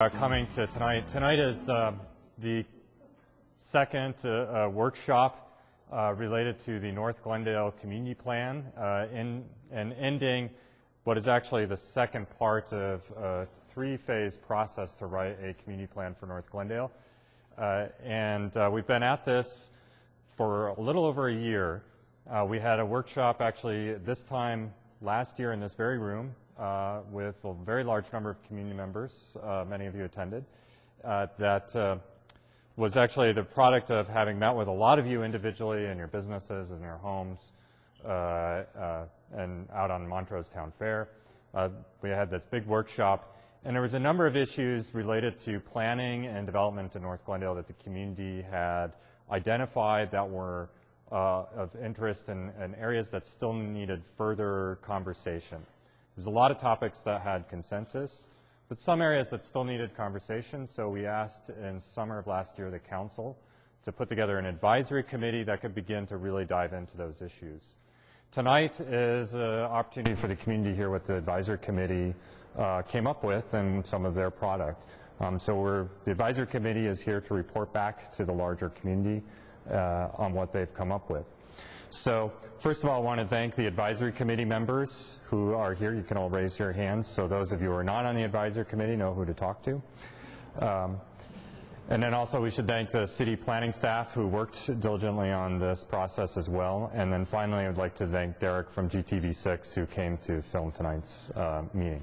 Coming to tonight. Tonight is the second workshop related to the North Glendale Community Plan and ending what is actually the second part of a three-phase process to write a community plan for North Glendale. We've been at this for a little over a year. We had a workshop actually this time last year in this very room with a very large number of community members, many of you attended, that was actually the product of having met with a lot of you individually in your businesses and your homes and out on Montrose Town Fair. We had this big workshop, and there was a number of issues related to planning and development in North Glendale that the community had identified that were of interest and areas that still needed further conversation. There's a lot of topics that had consensus, but some areas that still needed conversation, so we asked in summer of last year the council to put together an advisory committee that could begin to really dive into those issues. Tonight is an opportunity for the community to hear what the advisory committee came up with and some of their product. The advisory committee is here to report back to the larger community on what they've come up with. So first of all, I want to thank the advisory committee members who are here. You can all raise your hands, so those of you who are not on the advisory committee know who to talk to. And then also we should thank the city planning staff who worked diligently on this process as well. And then finally, I would like to thank Derek from GTV6 who came to film tonight's meeting.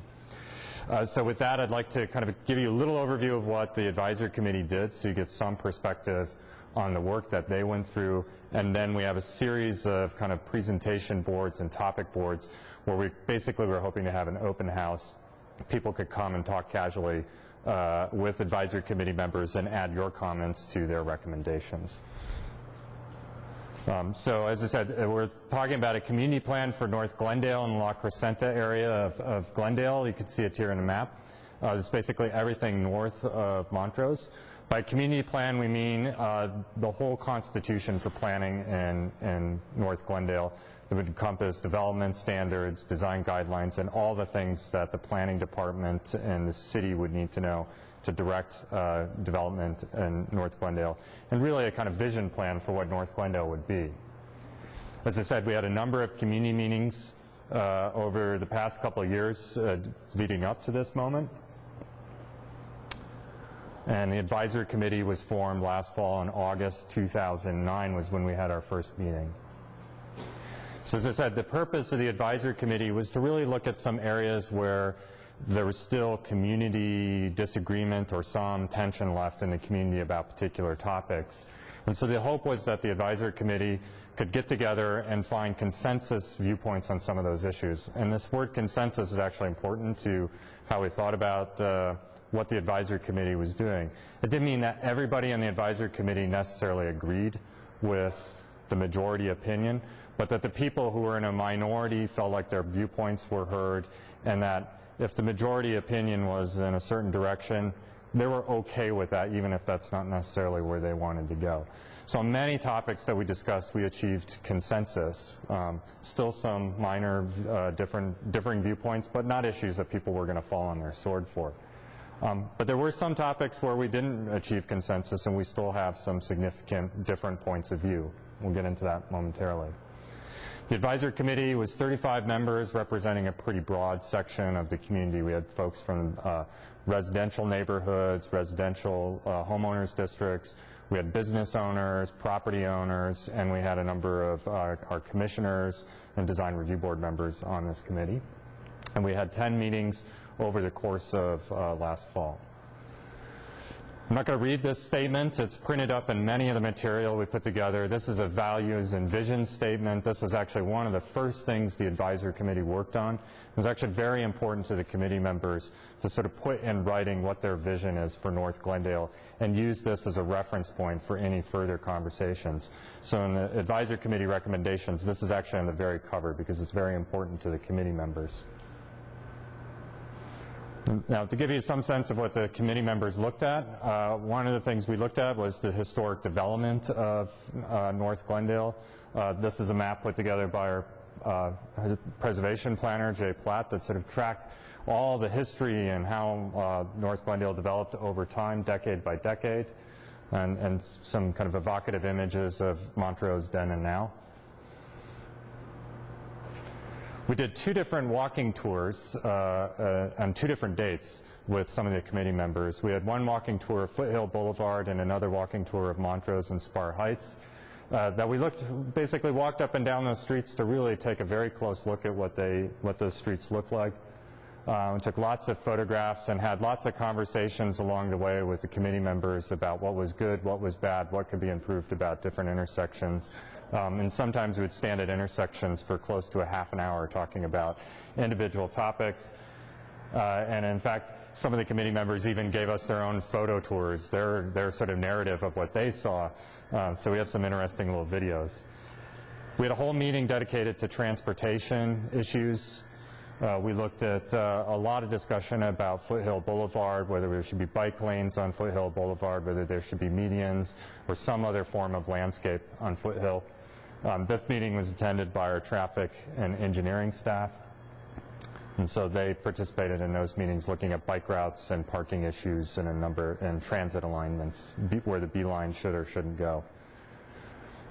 So with that, I'd like to kind of give you a little overview of what the advisory committee did so you get some perspective on the work that they went through, and then we have a series of kind of presentation boards and topic boards where we're hoping to have an open house. People could come and talk casually with advisory committee members and add your comments to their recommendations. So as I said, we're talking about a community plan for North Glendale and La Crescenta area of Glendale. You can see it here in the map. It's basically everything north of Montrose. By community plan, we mean the whole constitution for planning in North Glendale that would encompass development standards, design guidelines, and all the things that the planning department and the city would need to know to direct development in North Glendale, and really a kind of vision plan for what North Glendale would be. As I said, we had a number of community meetings over the past couple of years leading up to this moment. And the advisory committee was formed last fall in August 2009 was when we had our first meeting. So as I said, the purpose of the advisory committee was to really look at some areas where there was still community disagreement or some tension left in the community about particular topics. And so the hope was that the advisory committee could get together and find consensus viewpoints on some of those issues. And this word consensus is actually important to how we thought about what the advisory committee was doing. It didn't mean that everybody on the advisory committee necessarily agreed with the majority opinion, but that the people who were in a minority felt like their viewpoints were heard, and that if the majority opinion was in a certain direction, they were okay with that, even if that's not necessarily where they wanted to go. So on many topics that we discussed, we achieved consensus. Still some minor differing viewpoints, but not issues that people were going to fall on their sword for. But there were some topics where we didn't achieve consensus, and we still have some significant different points of view. We'll get into that momentarily. The advisory committee was 35 members representing a pretty broad section of the community. We had folks from residential neighborhoods, residential homeowners districts. We had business owners, property owners, and we had a number of our commissioners and design review board members on this committee. And we had 10 meetings over the course of last fall. I'm not going to read this statement. It's printed up in many of the material we put together. This is a values and vision statement. This was actually one of the first things the advisory committee worked on. It was actually very important to the committee members to sort of put in writing what their vision is for North Glendale and use this as a reference point for any further conversations. So in the advisory committee recommendations, this is actually on the very cover because it's very important to the committee members. Now, to give you some sense of what the committee members looked at, one of the things we looked at was the historic development of North Glendale. This is a map put together by our preservation planner, Jay Platt, that sort of tracked all the history and how North Glendale developed over time, decade by decade, and some kind of evocative images of Montrose then and now. We did 2 different walking tours on 2 different dates with some of the committee members. We had one walking tour of Foothill Boulevard and another walking tour of Montrose and Spar Heights. That we basically walked up and down those streets to really take a very close look at what those streets look like. We took lots of photographs and had lots of conversations along the way with the committee members about what was good, what was bad, what could be improved about different intersections. And sometimes we would stand at intersections for close to a half an hour talking about individual topics. And in fact, some of the committee members even gave us their own photo tours, their sort of narrative of what they saw. So we have some interesting little videos. We had a whole meeting dedicated to transportation issues. We looked at a lot of discussion about Foothill Boulevard, whether there should be bike lanes on Foothill Boulevard, whether there should be medians, or some other form of landscape on Foothill. This meeting was attended by our traffic and engineering staff, and so they participated in those meetings looking at bike routes and parking issues and transit alignments, where the B line should or shouldn't go.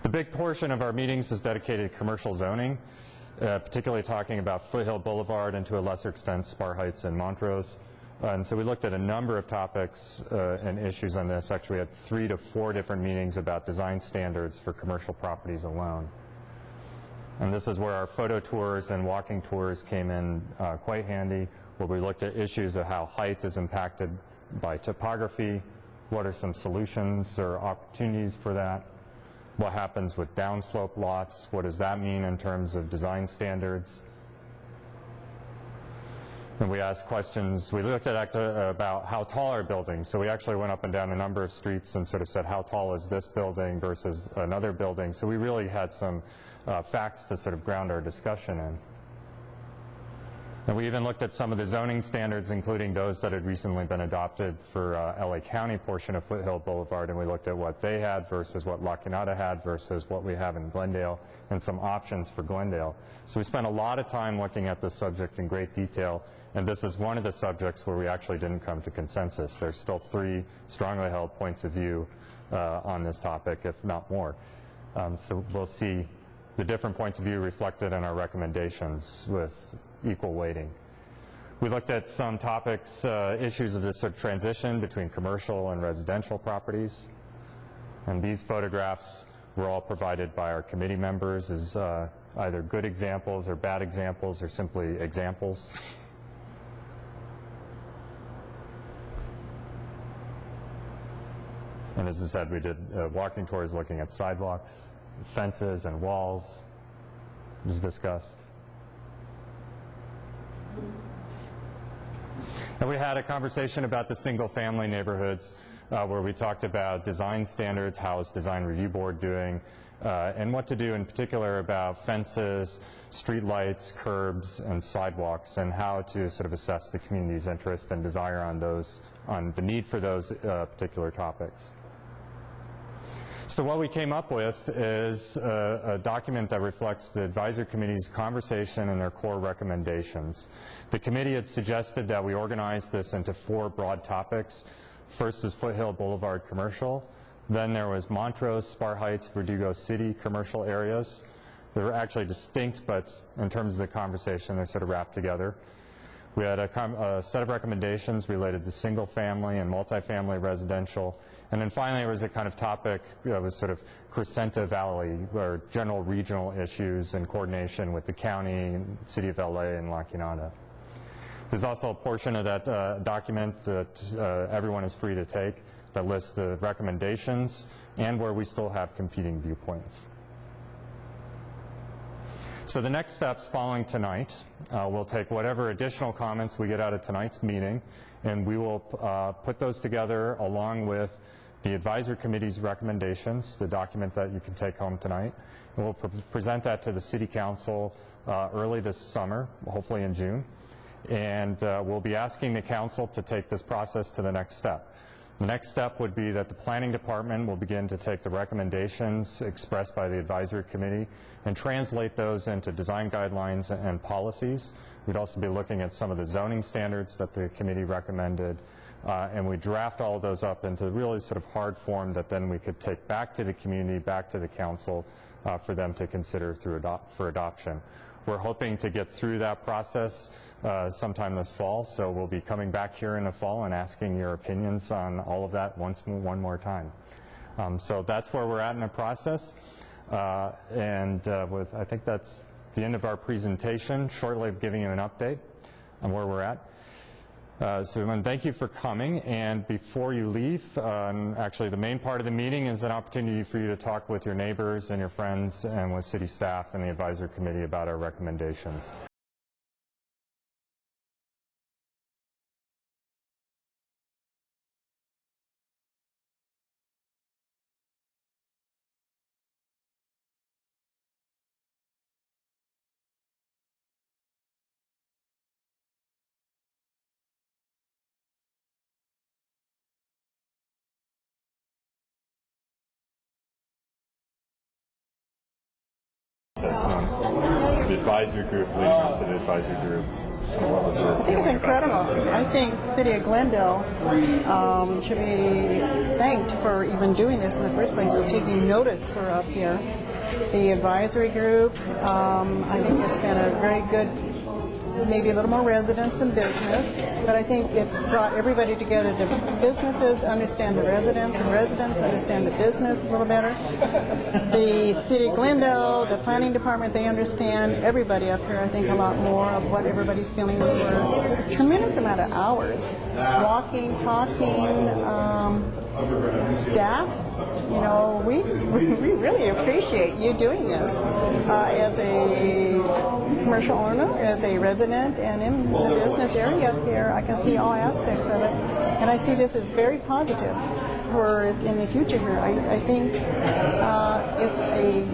The big portion of our meetings is dedicated to commercial zoning, particularly talking about Foothill Boulevard and to a lesser extent Spar Heights and Montrose. And so we looked at a number of topics and issues on this. Actually, we had 3 to 4 different meetings about design standards for commercial properties alone. And this is where our photo tours and walking tours came in quite handy, where we looked at issues of how height is impacted by topography, what are some solutions or opportunities for that, what happens with downslope lots, what does that mean in terms of design standards. And we asked questions. We looked at about how tall are buildings. So we actually went up and down a number of streets and sort of said, how tall is this building versus another building? So we really had some facts to sort of ground our discussion in. And we even looked at some of the zoning standards, including those that had recently been adopted for LA County portion of Foothill Boulevard, and we looked at what they had versus what La Cunada had versus what we have in Glendale, and some options for Glendale. So we spent a lot of time looking at this subject in great detail, and this is one of the subjects where we actually didn't come to consensus. There's still 3 strongly held points of view on this topic, if not more. So we'll see the different points of view reflected in our recommendations with equal weighting. We looked at some topics, issues of this sort of transition between commercial and residential properties. And these photographs were all provided by our committee members as either good examples or bad examples or simply examples. And as I said, we did walking tours looking at sidewalks, fences, and walls, as discussed. And we had a conversation about the single-family neighborhoods where we talked about design standards, how is Design Review Board doing, and what to do in particular about fences, streetlights, curbs, and sidewalks, and how to sort of assess the community's interest and desire on those, on the need for those particular topics. So what we came up with is a document that reflects the advisory committee's conversation and their core recommendations. The committee had suggested that we organize this into 4 broad topics. First was Foothill Boulevard commercial. Then there was Montrose, Spar Heights, Verdugo City commercial areas. They were actually distinct, but in terms of the conversation, they're sort of wrapped together. We had a set of recommendations related to single-family and multifamily residential. And then finally, there was a kind of topic that was sort of Crescenta Valley, or general regional issues in coordination with the county, city of LA, and La Cunada. There's also a portion of that document that everyone is free to take that lists the recommendations and where we still have competing viewpoints. So the next steps following tonight, we'll take whatever additional comments we get out of tonight's meeting, and we will put those together along with the advisory committee's recommendations, the document that you can take home tonight, and we'll present that to the city council early this summer, hopefully in June, and we'll be asking the council to take this process to the next step. The next step would be that the planning department will begin to take the recommendations expressed by the advisory committee and translate those into design guidelines and policies. We'd also be looking at some of the zoning standards that the committee recommended, and we draft all of those up into really sort of hard form that then we could take back to the community, back to the council, for them to consider for adoption. We're hoping to get through that process sometime this fall, so we'll be coming back here in the fall and asking your opinions on all of that one more time. So that's where we're at in the process, I think that's the end of our presentation. Shortly giving you an update on where we're at. So we want to thank you for coming, and before you leave, actually the main part of the meeting is an opportunity for you to talk with your neighbors and your friends and with city staff and the advisory committee about our recommendations. The advisory group leading up to the advisory group. I think it's incredible. I think the city of Glendale should be thanked for even doing this in the first place, for taking notice for up here. The advisory group, I think it's been a very good, maybe a little more residents than business, but I think it's brought everybody together. The businesses understand the residents, and residents understand the business a little better. The city of Glendale, the planning department, they understand everybody up here, I think, a lot more of what everybody's feeling for a tremendous amount of hours. Walking, talking, staff, you know, we really appreciate you doing this as a commercial owner, as a resident, and in the business area up here. I can see all aspects of it, and I see this as very positive for in the future here. I think it's a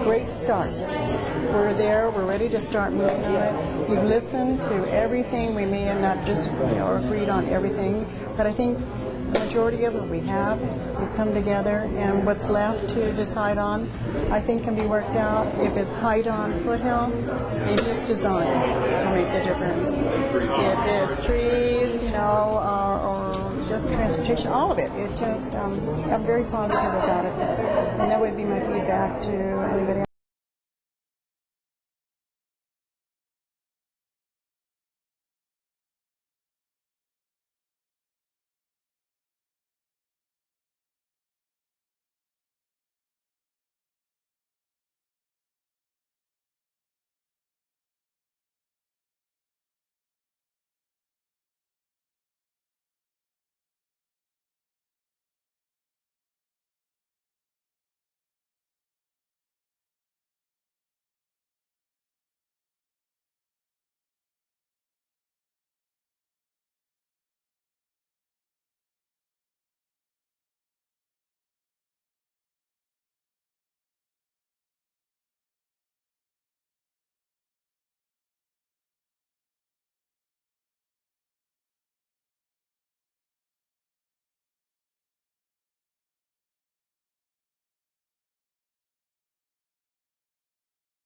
great start. We're there. We're ready to start moving on it. You've listened to everything. We may have not just agreed on everything, but I think the majority of it we have. We've come together, and what's left to decide on, I think, can be worked out. If it's height on foothill, maybe it's design will make the difference. If it's trees, or just transportation, all of it. It just, I'm very positive about it, and that would be my feedback to anybody